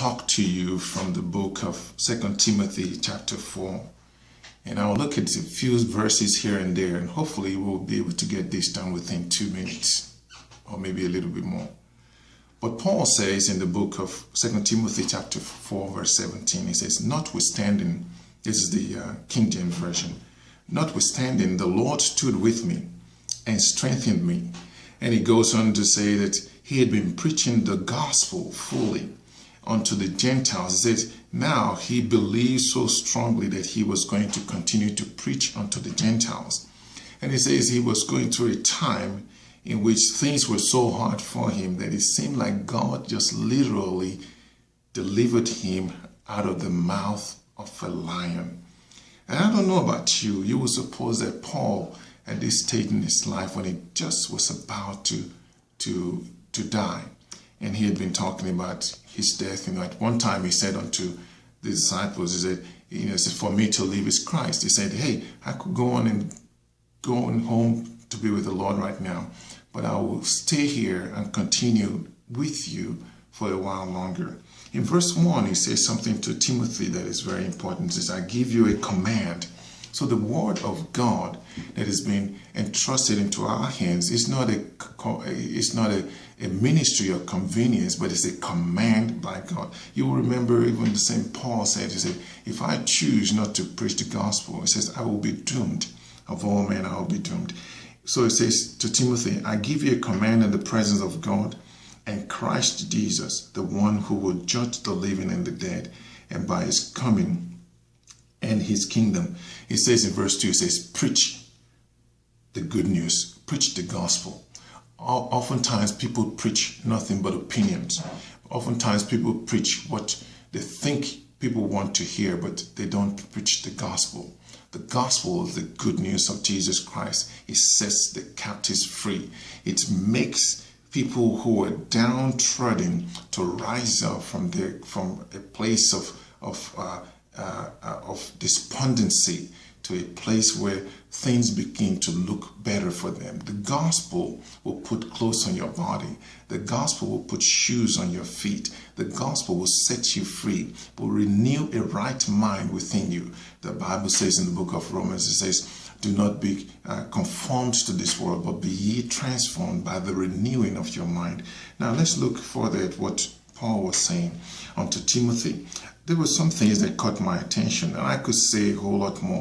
talk to you from the book of 2 Timothy chapter 4. And I'll look at a few verses here and there, and hopefully we'll be able to get this done within 2 minutes, or maybe a little bit more. But Paul says in the book of 2 Timothy chapter 4, verse 17, he says, notwithstanding, this is the King James Version, notwithstanding, the Lord stood with me and strengthened me. And he goes on to say that he had been preaching the gospel fully unto the Gentiles. He says now he believed so strongly that he was going to continue to preach unto the Gentiles. And he says he was going through a time in which things were so hard for him that it seemed like God just literally delivered him out of the mouth of a lion. And I don't know about you, you would suppose that Paul at this stage in his life, when he just was about to die, and he had been talking about his death, at one time he said unto the disciples, he said, for me to live is Christ. He said, hey, I could go on home to be with the Lord right now, but I will stay here and continue with you for a while longer. In verse 1, he says something to Timothy that is very important. He says, I give you a command. So the word of God that has been entrusted into our hands is not a ministry of convenience, but it's a command by God. You will remember even the same Paul said, he said, if I choose not to preach the gospel, he says, I will be doomed. Of all men, I will be doomed. So it says to Timothy, I give you a command in the presence of God and Christ Jesus, the one who will judge the living and the dead, and by his coming and his kingdom. He says in verse 2, he says, preach the good news, preach the gospel. Oftentimes people preach nothing but opinions. Oftentimes people preach what they think people want to hear, but they don't preach the gospel. The gospel is the good news of Jesus Christ. It sets the captives free. It makes people who are downtrodden to rise up from a place of despondency to a place where things begin to look better for them. The gospel will put clothes on your body. The gospel will put shoes on your feet. The gospel will set you free, will renew a right mind within you. The Bible says in the book of Romans, it says, do not be conformed to this world, but be ye transformed by the renewing of your mind. Now let's look further at what Paul was saying unto Timothy. There were some things that caught my attention, and I could say a whole lot more.